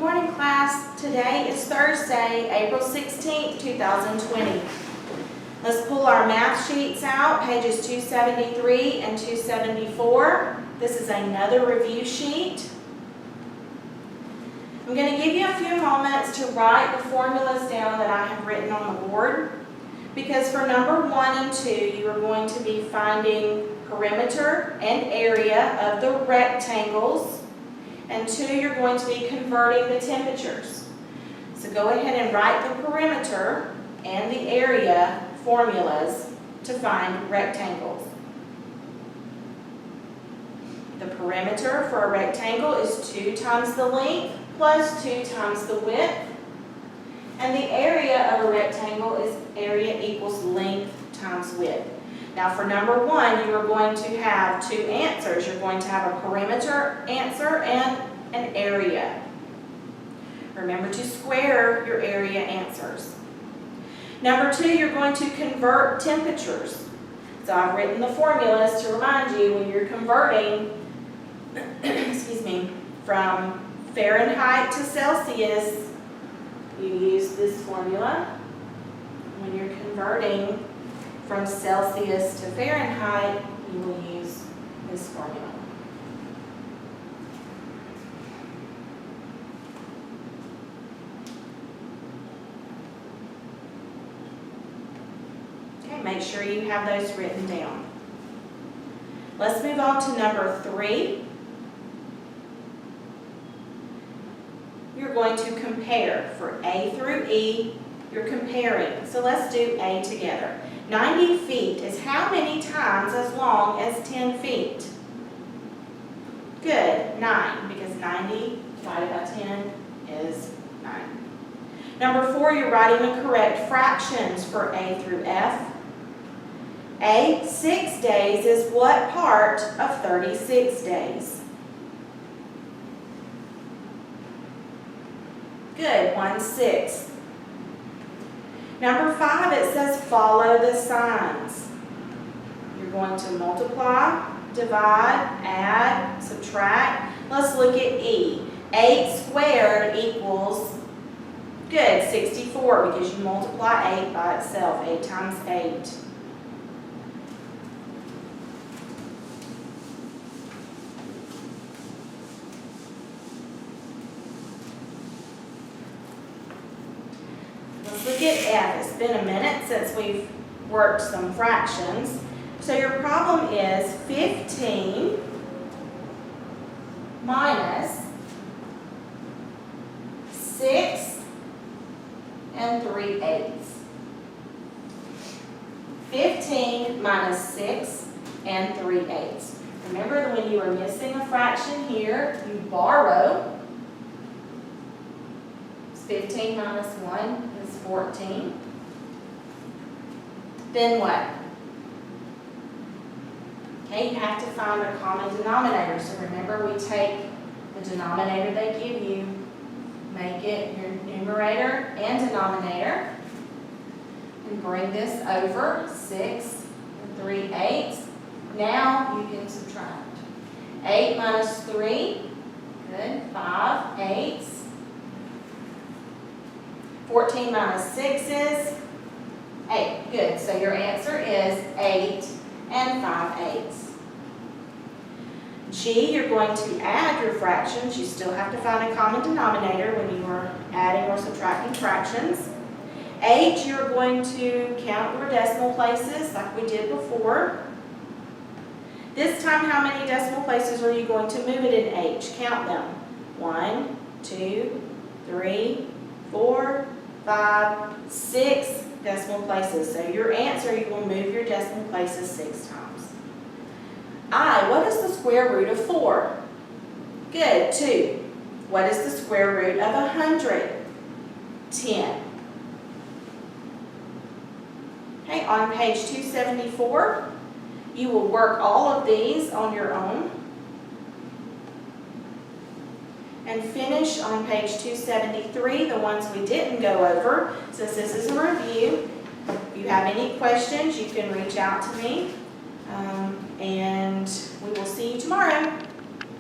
Morning class. Today is Thursday, April 16th, 2020. Let's pull our math sheets out, pages 273 and 274. This is another review sheet. I'm going to give you a few moments to write the formulas down that I have written on the board, because for number 1 and 2 you are going to be finding perimeter and area of the rectangles. And 2, you're going to be converting the temperatures. So go ahead and write the perimeter and the area formulas to find rectangles. The perimeter for a rectangle is 2 times the length plus 2 times the width. And the area of a rectangle is area equals length times width. Now for number 1, you are going to have 2 answers. You're going to have a perimeter answer and an area. Remember to square your area answers. Number 2, you're going to convert temperatures. So I've written the formulas to remind you when you're converting from Fahrenheit to Celsius, you use this formula. When you're converting from Celsius to Fahrenheit, you will use this formula. Okay, make sure you have those written down. Let's move on to number 3. You're going to compare. For A through E, you're comparing. So let's do A together. 90 feet is how many times as long as 10 feet? Good, 9, because 90 divided by 10 is 9. Number 4, you're writing the correct fractions for A through F. A, 6 days is what part of 36 days? Good, 1/6. Number 5, it says follow the signs. You're going to multiply, divide, add, subtract. Let's look at E. 8 squared equals, good, 64, because you multiply 8 by itself, 8 times 8. Let's look at F. It's been a minute since we've worked some fractions. So your problem is 15 minus 6 and 3/8. 15 minus 6 and 3/8. Remember that when you are missing a fraction here, you borrow. 15 minus 1 is 14. Then what? Okay, you have to find a common denominator. So remember, we take the denominator they give you, make it your numerator and denominator, and bring this over, 6 and 3/8. Now you can subtract. 8 minus 3, good, 5/8. 14 minus 6 is 8. Good. So your answer is 8 and 5/8. G, you're going to add your fractions. You still have to find a common denominator when you are adding or subtracting fractions. H, you're going to count your decimal places like we did before. This time, how many decimal places are you going to move it in H? Count them. 1, 2, 3, 4, 5, 6 decimal places. So your answer, you will move your decimal places 6 times. I, what is the square root of 4? Good, 2. What is the square root of 100? 10. Okay, on page 274, you will work all of these on your own and finish on page 273, the ones we didn't go over. Since this is a review, if you have any questions, you can reach out to me, and we will see you tomorrow.